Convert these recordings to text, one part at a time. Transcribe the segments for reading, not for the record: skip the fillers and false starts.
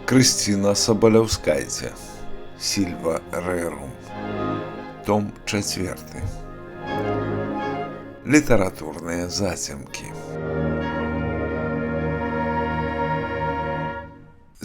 Крысціна Сабалявскайце. Сільва Рэрум. Том 4. Літаратурныя зацемкі.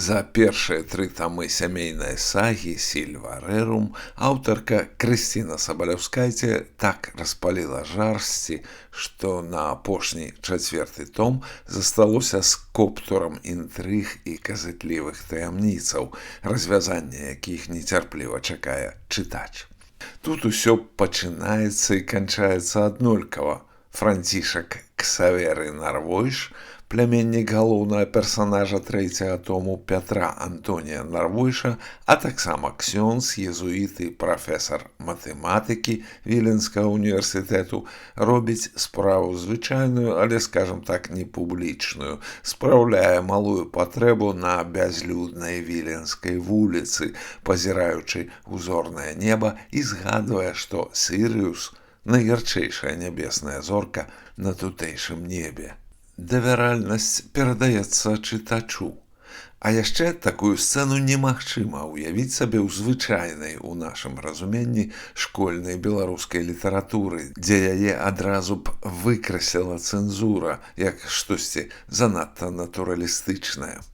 За першыя 3 тамы сямейнай сагі «Сільва Рэрум» аўтарка Крысціна Сабалявскайце так распаліла жарсці, што на апошні 4 том засталося з коптурам інтрыг і казытлівых таямніцаў, развязанне якіх нецярпліва чакае чытач. Тут усё пачынаецца і канчаецца аднолькава. Францішак Ксаверы Нарвойш, пляменнік галоўнага персанажа 3 тому Пятра Антонія Нарвойша, а таксама ксёндз, езуіт і прафесар матэматыкі Віленскага універсітэту робіць справу звычайную, але, скажам так, не публічную, спраўляе малую патрэбу на бязлюднай Віленскай вуліцы, пазіраючы ў зорнае неба і згадвае, што Сірыус – найярчэйшая нябесная зорка на тутэйшым небе. Давяральнасць перадаецца чытачу. А яшчэ такую сцэну немагчыма ўявіць сабе ў звычайнай у нашым разуменні школьнай беларускай літаратуры, дзе яе адразу б выкрасіла цэнзура, як штосьці занадта натуралістычнае.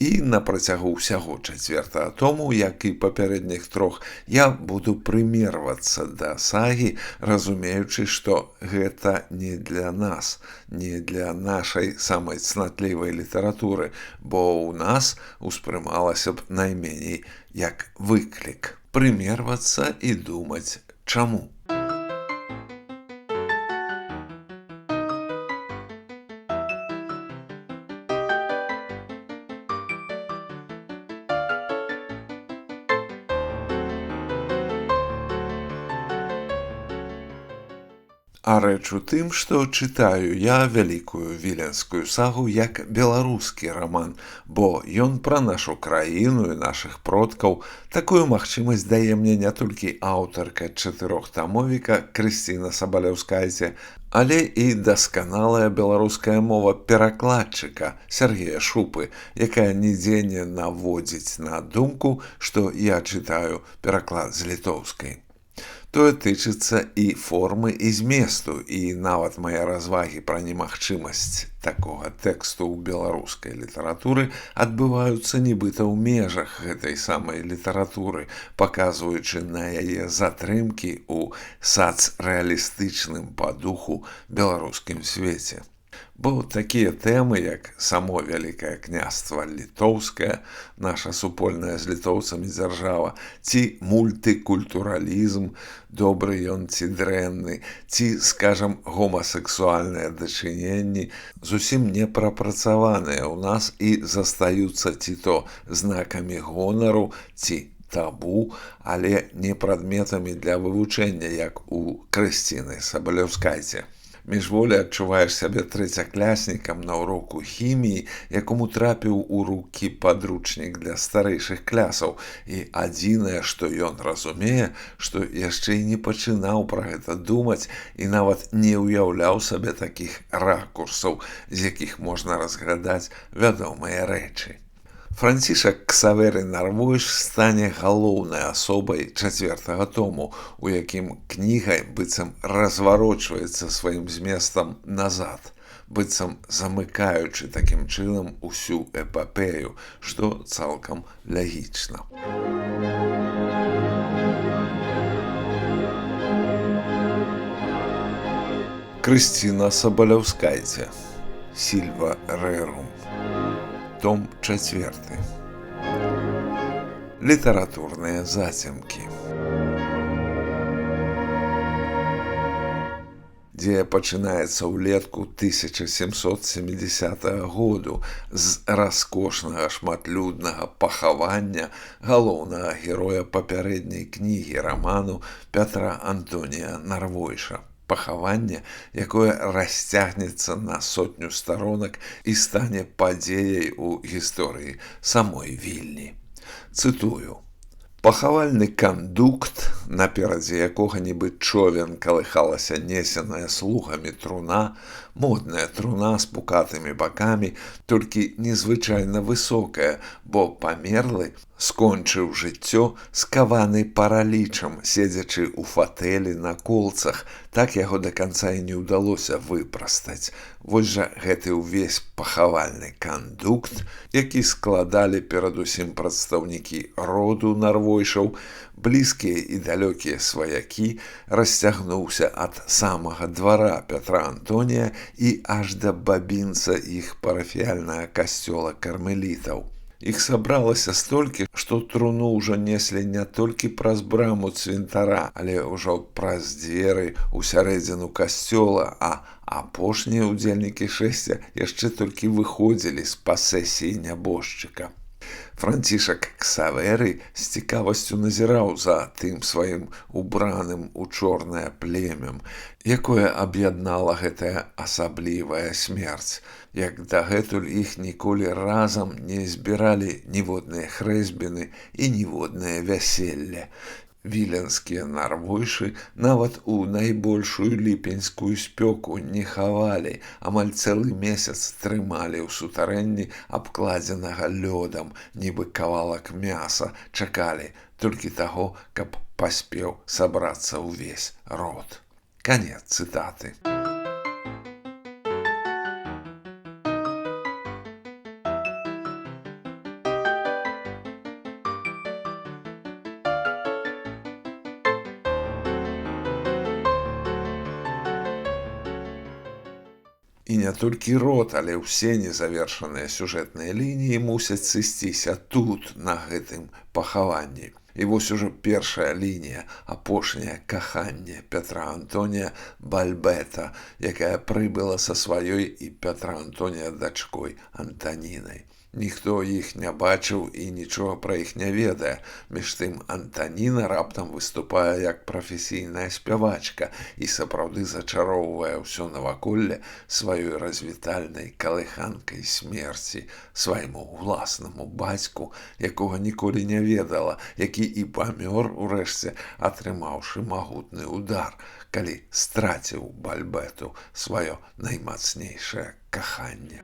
І на працягу ўсяго 4 тому, як і папярэдніх 3, я буду прымервацца да сагі, разумеючы, што гэта не для нас, не для нашай самай цнатлівай літаратуры, бо ў нас успрымалася б найменей як выклік. Прымервацца і думаць, чаму. А рэч у тым, што чытаю я вялікую віленскую сагу як беларускі раман, бо ён пра нашу краіну і нашых продкаў. Такую магчымасць дае мне не толькі аўтарка 4-тамовіка Крысціна Сабалявскайце, але і дасканалая беларуская мова перакладчыка Сергея Шупы, якая нідзе не наводзіць на думку, што я чытаю пераклад з літоўскай. Тое тычыцца і формы, і зместу, і нават мае развагі пра немагчымасць такога тэксту ў беларускай літаратуры адбываюцца нібыта ў межах гэтай самай літаратуры, паказваючы на яе затрымкі ў сацрэалістычным па духу беларускім свеце. Бо такія тэмы, як само Вялікае княства літоўскае, наша супольная з літоўцамі дзяржава, ці мультыкультуралізм, добры ён ці дрэнны, ці, скажам, гомасексуальныя дачыненні, зусім не прапрацаваныя ў нас і застаюцца ці то знакамі гонару, ці табу, але не прадметамі для вывучэння, як у Крысціны Сабалявскайце. Міжволі адчуваеш сябе трэцякляснікам на ўроку хіміі, якому трапіў у рукі падручнік для старэйшых клясаў, і адзінае, што ён разумее, што яшчэ і не пачынаў пра гэта думаць і нават не ўяўляў сабе такіх ракурсаў, з якіх можна разглядаць вядомыя рэчы. Францішак Ксаверы Нарвойш стане галоўнай асобай 4 тому, у якім кніга быццам разварочваецца сваім зместам назад, быццам замыкаючы такім чынам усю эпапею, што цалкам лагічна. Крысціна Сабалявскайце. Сільва Рэрум. Том 4. Літаратурныя зацемкі. Дзея пачынаецца ўлетку 1770 году з раскошнага шматлюднага пахавання галоўнага героя папярэдняй кнігі раману Пятра Антонія Нарвойша. Пахаванне, якое расцягнецца на 100 старонак і стане падзеяй у гісторыі самой Вільні. Цытую. Пахавальны кандукт, наперадзе якога нібы човен калыхалася несеная слугамі труна, модная труна з пукатымі бакамі, толькі незвычайна высокая, бо памерлы скончыў жыццё скаваны паралічам, седзячы ў фатэлі на колцах, так яго да канца і не ўдалося выпрастаць. Вось жа гэты ўвесь пахавальны кандукт, які складалі перадусім прадстаўнікі роду нарвойшаў, блізкія і далёкія сваякі, расцягнуўся ад самага двара Пятра Антонія і аж да бабінца іх парафіяльнага касцёла кармелітаў. Іх сабралася столькі, што труну ўжо неслі не толькі праз браму цвінтара, але ўжо праз дзверы ў сярэдзіну касцёла, а апошнія ўдзельнікі шэсця яшчэ толькі выходзілі з пасесіі нябожчыка. Францішак Ксаверый з цікавасцю назіраў за тым сваім убраным у чорнае племем, якое аб'яднала гэтая асаблівая смерць, як дагэтуль іх ніколі разам не збіралі ніводныя хрэсьбіны і ніводнае вяселле. Віленскія нарвойшы нават у найбольшую ліпеньскую спёку не хавалі, амаль цэлы месяц трымалі ў сутарэнні абкладзенага лёдам, нібы кавалак мяса, чакалі толькі таго, каб паспеў сабрацца ўвесь род. Канец цытаты. І не толькі род, але ўсе незавершаныя сюжэтныя лініі мусяць сысціся тут, на гэтым пахаванні. І вось ужо першая лінія, апошняе каханне Пятра Антонія Бальбета, якая прыбыла са сваёй і Пятра Антонія дачкой Антанінай. Ніхто іх не бачыў і нічога пра іх не ведае. Між тым Антаніна раптам выступае як прафесійная спявачка і сапраўды зачароўвае ўсё наваколле сваёй развітальнай калыханкай смерці, свайму ўласнаму бацьку, якога ніколі не ведала, які і памёр урэшце, атрымаўшы магутны удар, калі страціў Бальбету сваё наймацнейшае каханне.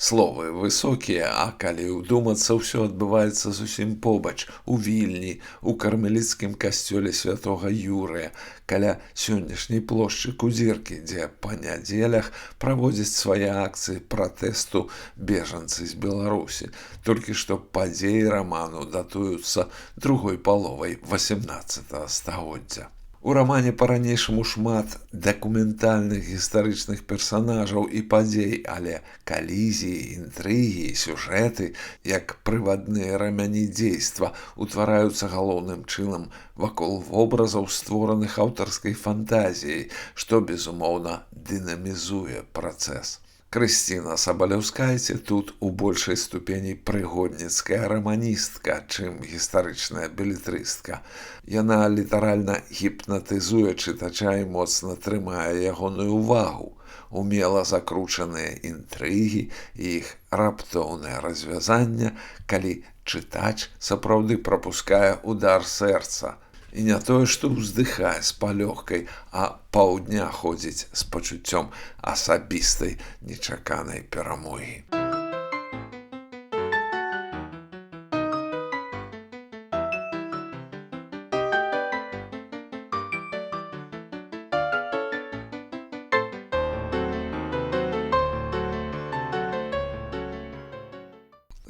Словы высокія, а калі ўдумацца, ўсё адбываецца зусім побач, у Вільні, у кармеліцкім касцёле святога Юрыя, каля сённяшняй плошчы Кудзіркі, дзе па нядзелях праводзяць свае акцыі пратэсту бежанцы з Беларусі. Толькі што падзеі раману датуюцца другой паловай 18 стагоддзя. У рамане па-ранейшаму шмат дакументальных гістарычных персанажаў і падзей, але калізіі, інтрыгі, сюжэты, як прывадныя рамяні дзейства, утвараюцца галоўным чынам вакол вобразаў, створаных аўтарскай фантазіяй, што, безумоўна, дынамізуе працэс. Крысціна Сабалеўскайце тут у большай ступені прыгодніцкая раманістка, чым гістарычная белетрыстка. Яна літаральна гіпнатызуе чытача і моцна трымае ягоную увагу. Умела закручаныя інтрыгі і іх раптоўнае развязанне, калі чытач сапраўды прапускае удар сэрца. І не тое, што ўздыхае з палёгкай, а паўдня ходзіць з пачуццём асабістай нечаканай перамогі.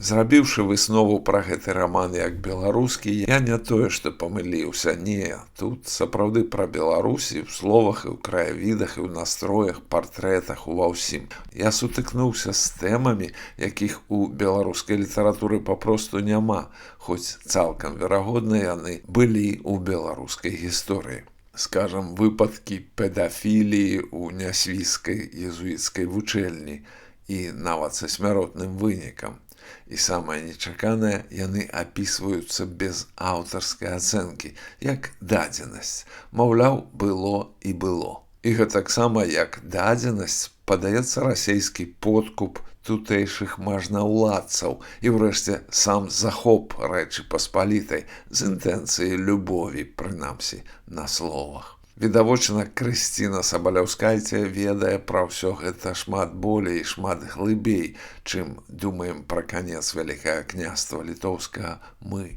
Зрабіўшы выснову пра гэты раман як беларускі, я не тое, што памыліўся, не. Тут сапраўды пра Беларусь і ў словах, і ў краявідах, і ў настроях, партрэтах, ува ўсім. Я сутыкнуўся з тэмамі, якіх у беларускай літаратуры папросту няма, хоць цалкам верагодна яны былі ў беларускай гісторыі. Скажам, выпадкі педафіліі ў нясвіжскай езуіцкай вучэльні і нават са смяротным вынікам. І самае нечаканае, яны апісваюцца без аўтарскай ацэнкі, як дадзенасць. Маўляў, было і было. І гэтаксама як дадзенасць падаецца расейскі подкуп тутэйшых мажнаўладцаў і ўрэшце сам захоп Рэчы Паспалітай з інтэнцыяй любові, прынамсі, на словах. Відавочна, Крысціна Сабаляўскайце ведае пра ўсё гэта шмат болей і шмат глыбей, чым думаем пра канец Вялікага княства літоўскага мы.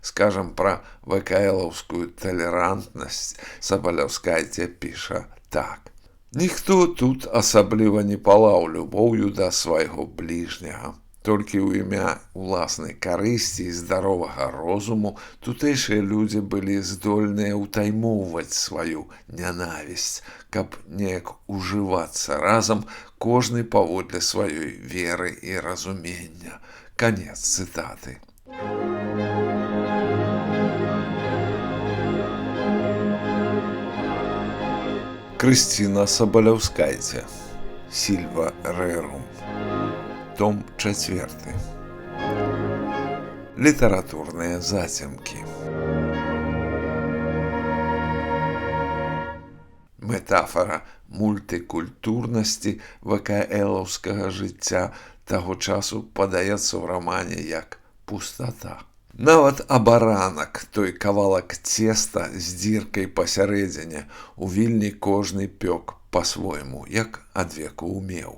Скажам, пра ВКЛаўскую талерантнасць Сабаляўскайце піша так. Ніхто тут асабліва не палаў любоўю да свайго бліжняга. Толькі ў імя уласнай карысці і здаровага розуму тутэйшыя людзі былі здольныя ўтаймоўваць сваю нянавісць, каб неяк ужывацца разам, кожны паводле сваёй веры і разумення. Канец цытаты. Крысціна Сабаляўскайце. Сільва Рэрум. Том 4. Літаратурныя зацемкі. Метафара мультыкультурнасці ВКЛаўскага жыцця таго часу падаецца ў рамане як пустата. Нават абаранак, той кавалак цеста з дзіркай пасярэдзіне, у Вільні кожны пёк па-свойму, як адвеку умеў.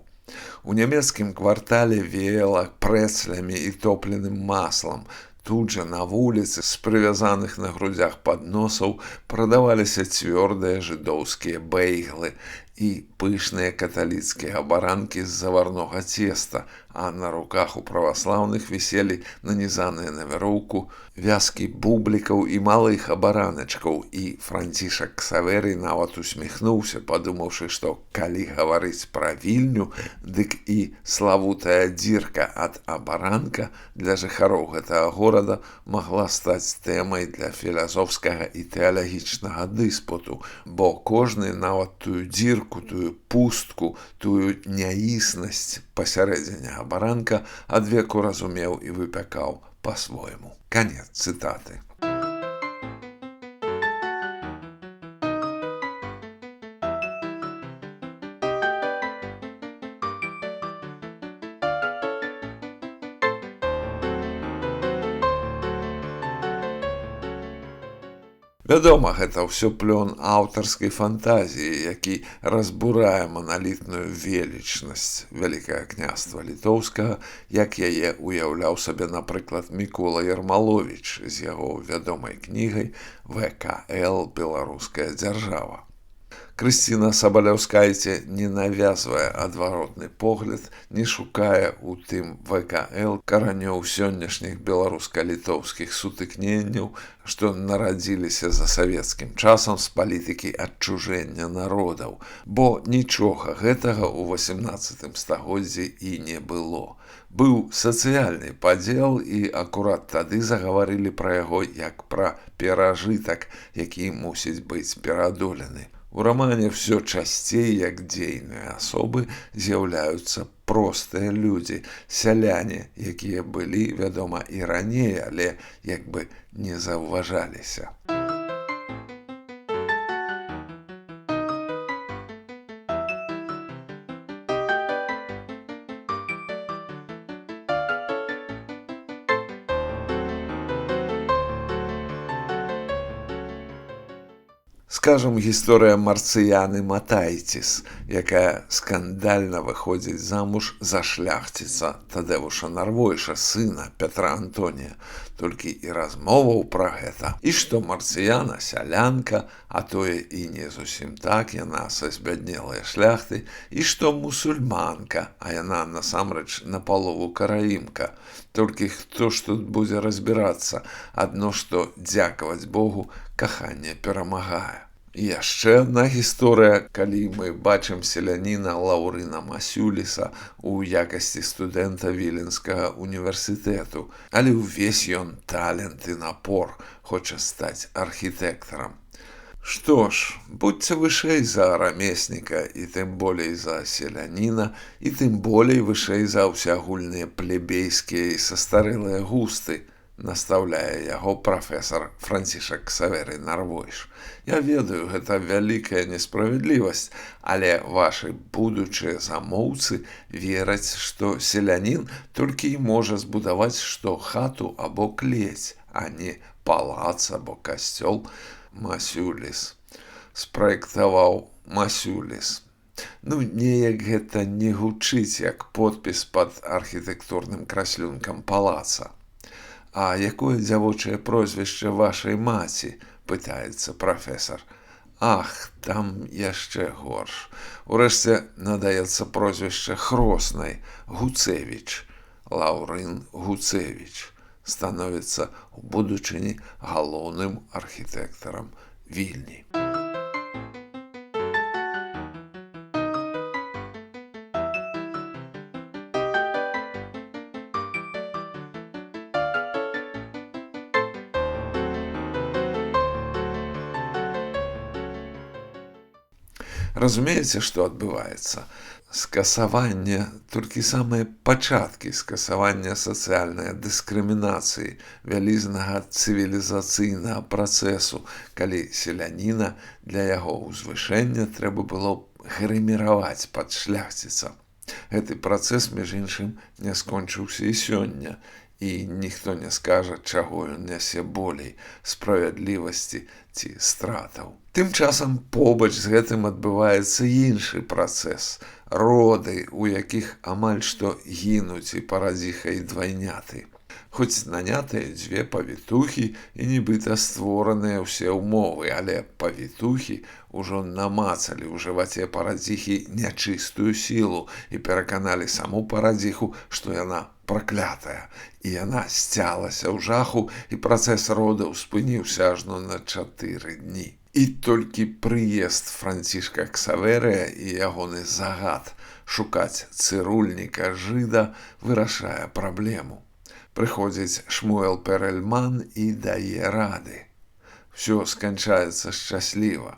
У нямецкім квартале веяла прэцлямі і топленым маслам. Тут жа на вуліцы з прывязаных на грудзях падносаў прадаваліся цвёрдыя жыдоўскія бэйглы і пышныя каталіцкія абаранкі з заварнога цеста, а на руках у праваслаўных віселі нанізаныя на вяроўку вязкі бублікаў і малых абараначкаў, і Францішак Ксаверый нават усміхнуўся, падумаўшы, што калі гаварыць пра Вільню, дык і славутая дзірка ад абаранка для жыхароў гэтага горада магла стаць тэмай для філасофскага і тэалагічнага дыспуту, бо кожны нават тую дзірку, тую пустку, тую няіснасць пасярэдзіне абаранка адвеку разумеў і выпякаў па-свойму. Канец цытаты. Вядома, гэта ўсё плён аўтарскай фантазіі, які разбурае маналітную велічнасць Вялікага княства літоўскага, як яе уяўляў сабе, напрыклад, Мікола Ярмаловіч з яго вядомай кнігай «ВКЛ. Беларуская дзяржава». Крысціна Сабаляўскайце не навязвае адваротны погляд, не шукае ў тым ВКЛ каранёў сённяшніх беларуска-літоўскіх сутыкненняў, што нарадзіліся за савецкім часам з палітыкі адчужэння народаў, бо нічога гэтага ў 18 стагоддзі і не было. Быў сацыяльны падзел, і акурат тады загаварылі пра яго як пра перажытак, які мусіць быць перадолены. У рамане ўсё часцей, як дзейныя асобы, з'яўляюцца простыя людзі, сяляне, якія былі, вядома, і раней, але як бы не заўважаліся. Скажам, гісторыя Марцыяны Матайціс, якая скандальна выходзіць замуж за шляхціца Тадэвуша Нарвойша, сына Пятра Антонія. Толькі і размоваў пра гэта. І што Марцыяна сялянка, а тое і не зусім так, яна са збяднелай шляхты, і што мусульманка, а яна насамрэч напалову караімка. Толькі хто ж тут будзе разбірацца? Адно што, дзякаваць Богу, каханне перамагае. І яшчэ адна гісторыя, калі мы бачым селяніна Лаўрына Масюліса у якасці студэнта Віленскага універсітэту, але ўвесь ён талент і напор, хоча стаць архітэктарам. Что ж, будьте вышэй за рамесніка і тым болей за селяніна, і тым болей вышэй за ўсеагульныя плебейскія і састарэлыя густы, настаўляе яго прафесар Францішак Ксаверый Нарвойш. Я ведаю, гэта вялікая несправядлівасць, але вашы будучыя замоўцы вераць, што селянін толькі і можа збудаваць што хату або клець, а не палац або касцёл. Масюліс. Спраектаваў Масюліс. Неяк гэта не гучыць як подпіс пад архітэктурным краслюнкам палаца. А якое дзявочае прозвішча вашай маці? Пытаецца прафесар. Ах, там яшчэ горш. Урэшце надаецца прозвішча хроснай Гуцевіч. Лаўрын Гуцевіч. Становіцца ў будучыні галоўным архітэктарам Вільні. Разумееце, што адбываецца? Скасаванне, толькі самыя пачаткі скасавання сацыяльнай дыскрымінацыі, вялізнага цывілізацыйнага працэсу, калі селяніна для яго ўзвышэння трэба было грыміраваць пад шляхціца. Гэты працэс, між іншым, не скончыўся і сёння, і ніхто не скажа, чаго ён нясе болей – справядлівасці ці стратаў. Тым часам побач з гэтым адбываецца іншы працэс – роды, у якіх амаль што гінуць і парадзіха і двайняты. Хоць нанятыя дзве павітухі і нібыта створаныя ўсе ўмовы, але павітухі ўжо намацалі ў жываце парадзіхі нячыстую сілу і пераканалі саму парадзіху, што яна праклятая, і яна сцялася ў жаху, і працэс родаў спыніўся ажно на 4 дні. І толькі прыезд Францішка Ксаверыя і ягоны загад шукаць цырульніка жыда вырашае праблему. Прыходзіць Шмуэл Перельман і дае рады. Всё сканчаецца шчасліва.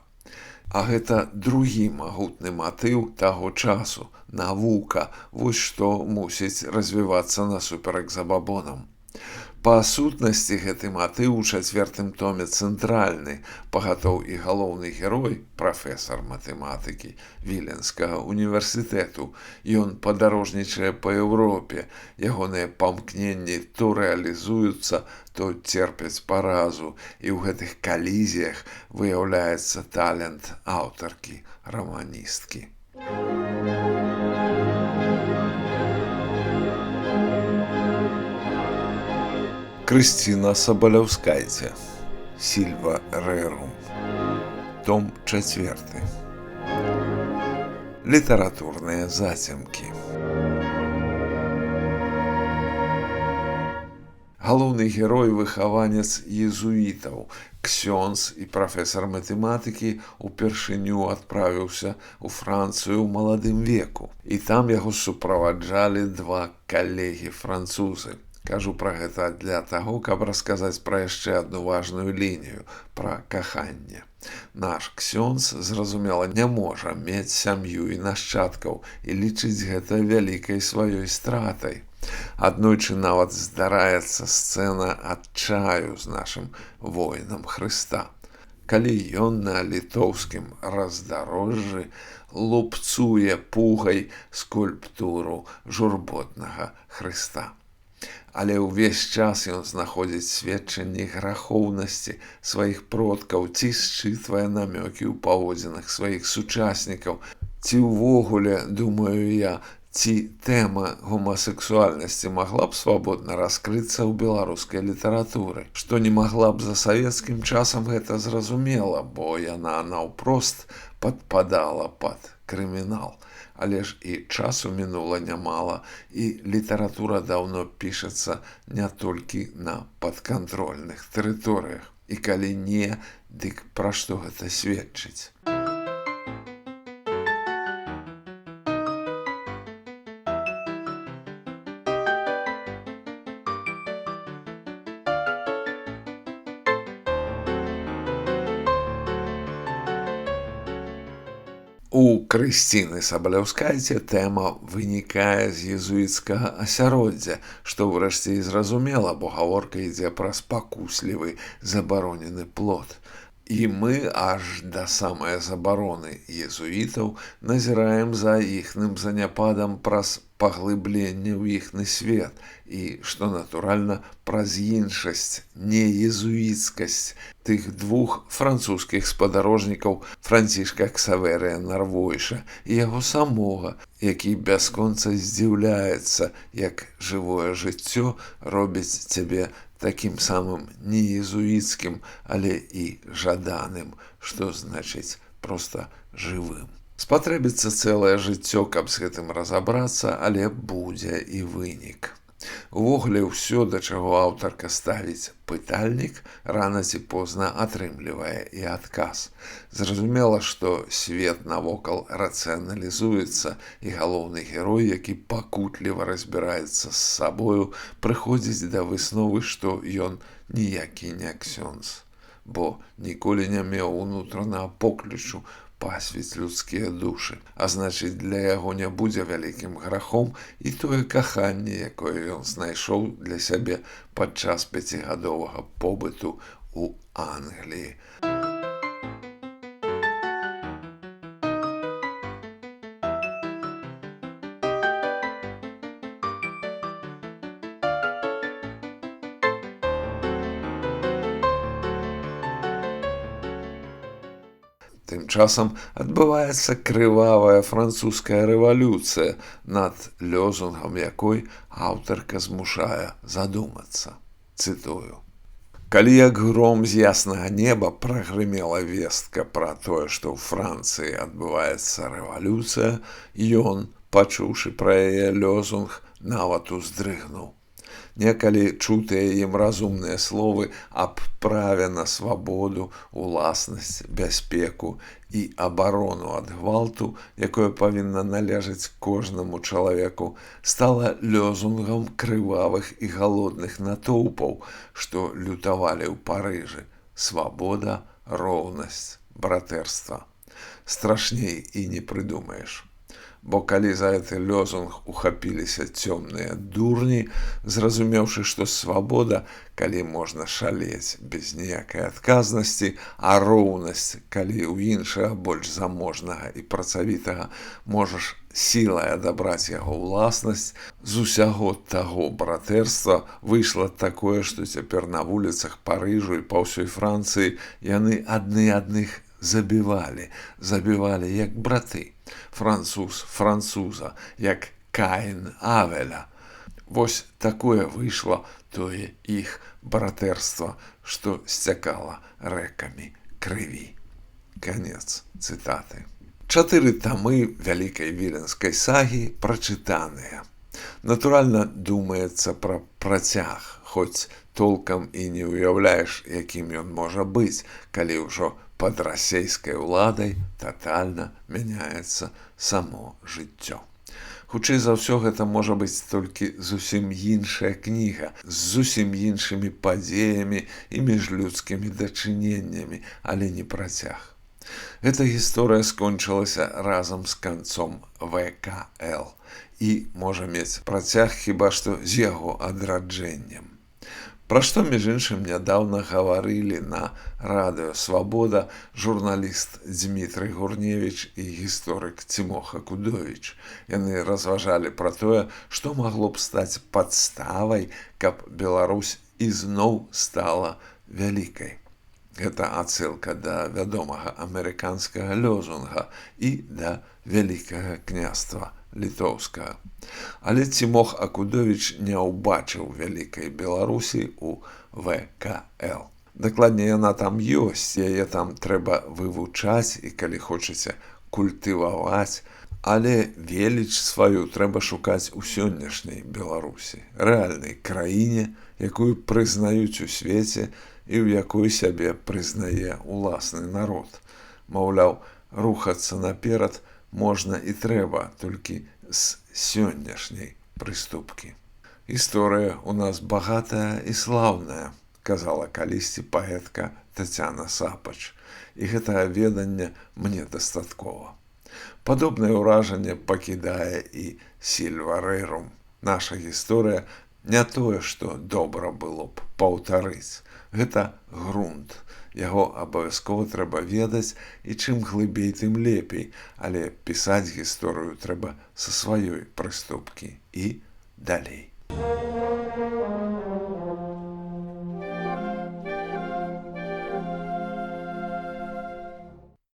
А гэта другі магутны матыў таго часу – навука, вось што мусіць развівацца насуперак забабонам. Па сутнасці гэты матыў у 4-м томе цэнтральны, пагатоў і галоўны герой, прафесар матэматыкі Віленскага універсітэту. Ён падарожнічае па Еўропе, ягоныя памкненні то рэалізуюцца, то церпяць паразу, і ў гэтых калізіях выяўляецца талент аўтаркі, раманісткі. Крысціна Сабаляўскайце. Сільва Рэрум. Том 4. Літаратурныя зацемкі. Галоўны герой – выхаванец езуітаў. Ксёндз і прафесар матэматыкі упершыню адправіўся ў Францыю ў маладым веку. І там яго суправаджалі 2 калегі-французы. Кажу пра гэта для таго, каб расказаць пра яшчэ адну важную лінію – пра каханне. Наш Ксёндз, зразумела, не можа мець сям'ю і нашчадкаў і лічыць гэта вялікай сваёй стратай. Аднойчы нават здараецца сцэна адчаю з нашым воінам Хрыста, калі ён на літоўскім раздарожжы лупцуе пугай скульптуру журботнага Хрыста. Але ўвесь час ён знаходзіць сведчанні грахоўнасці сваіх продкаў ці счытвае намёкі ў паводзінах сваіх сучаснікаў. Ці ўвогуле, думаю я, ці тэма гомасексуальнасці магла б свабодна раскрыцца ў беларускай літаратуры, што не магла б за савецкім часам, гэта зразумела, бо яна наўпрост падпадала пад крымінал. Але ж і часу мінула нямала, і літаратура даўно пішацца не толькі на падкантрольных тэрыторыях. І калі не, дык пра што гэта сведчыць? У Крысціны Сабалеўскайце тэма вынікае з езуіцкага асяроддзя, што ўрэшце і зразумела, бо гаворка ідзе пра спакуслівы забаронены плод. І мы аж да самай забароны езуітаў назіраем за іхным заняпадам праз паглыбленне ў іхны свет і, што натуральна, праз іншасць, неезуіцкасць тых двух французскіх спадарожнікаў Францішка Ксаверыя Нарвойша і яго самога, які бясконца здзіўляецца, як жывое жыццё робіць цябе такім самым неезуіцкім, але і жаданым, што значыць проста жывым. Спатрэбіцца цэлае жыццё, каб з гэтым разабрацца, але будзе і вынік. Увогуле ўсё, да чаго аўтарка ставіць пытальнік, рана ці позна атрымлівае і адказ. Зразумела, што свет навокал рацыяналізуецца, і галоўны герой, які пакутліва разбіраецца з сабою, прыходзіць да высновы, што ён ніякі не ксёндз, бо ніколі не меў унутранага поклічу пасвіць людскія душы, а значыць, для яго не будзе вялікім грахом і тое каханне, якое ён знайшоў для сябе падчас 5гадовага побыту ў Англіі. Тым часам адбываецца крывавая французская рэвалюцыя, над лёзунгам якой аўтарка змушае задумацца. Цытую. Калі як гром з яснага неба прагрымела вестка пра тое, што ў Францыі адбываецца рэвалюцыя, ён, пачуўшы пра яе лёзунг, нават уздрыгнуў. Некалі чутыя ім разумныя словы аб праве на свабоду, уласнасць, бяспеку і абарону ад гвалту, якое павінна належаць кожнаму чалавеку, стала лёзунгам крывавых і галодных натоўпаў, што лютавалі ў Парыжы. Свабода, роўнасць, братэрства. Страшней і не прыдумаеш. Бо калі за гэты лёзунг ухапіліся цёмныя дурні, зразумеўшы, што свабода, калі можна шалець без ніякай адказнасці, а роўнасць, калі ў іншага больш заможнага і працавітага можаш сілай адабраць яго ўласнасць, з усяго таго братэрства выйшла такое, што цяпер на вуліцах Парыжу і па ўсёй Францыі яны адны адных забівалі як браты. Француз француза, як Каін Авеля. Вось такое выйшла тое іх братэрства, што сцякала рэкамі крыві. Канец цытаты. 4 тамы вялікай віленскай сагі прачытаныя. Натуральна, думаецца пра працяг, хоць толкам і не ўяўляеш, якім ён можа быць, калі ўжо пад расейскай уладай татальна мяняецца само жыццё. Хутчэй за ўсё, гэта можа быць толькі зусім іншая кніга, з зусім іншымі падзеямі і міжлюдскімі дачыненнямі, але не працяг. Эта гісторыя скончылася разам з канцом ВКЛ і можа мець працяг хіба што з яго адраджэннем. Пра што, між іншым, нядаўна гаварылі на радыё «Свабода» журналіст Дзмітрый Гурневіч і гісторык Цімоха Кудовіч. Яны разважалі пра тое, што магло б стаць падставай, каб Беларусь ізноў стала вялікай. Гэта адсылка да вядомага амерыканскага лёзунга і да Вялікага княства літоўскага. Але Цімох Акудовіч не ўбачыў вялікай Беларусі ў ВКЛ. Дакладней, яна там ёсць, яе там трэба вывучаць і, калі хочаце, культываваць, але веліч сваю трэба шукаць у сённяшняй Беларусі, рэальнай краіне, якую прызнаюць у свеце і ў якой сябе прызнае ўласны народ. Маўляў, рухацца наперад можна і трэба толькі з сённяшняй прыступкі. Гісторыя ў нас багатая і слаўная, казала калісьці паэтка Тацяна Сапач, і гэтага ведання мне дастаткова. Падобнае ўражанне пакідае і Сільварэрум. Наша гісторыя не тое, што добра было б паўтарыць. Гэта грунт. Яго абавязкова трэба ведаць, і чым глыбей, тым лепей. Але пісаць гісторыю трэба са сваёй прыступкі і далей.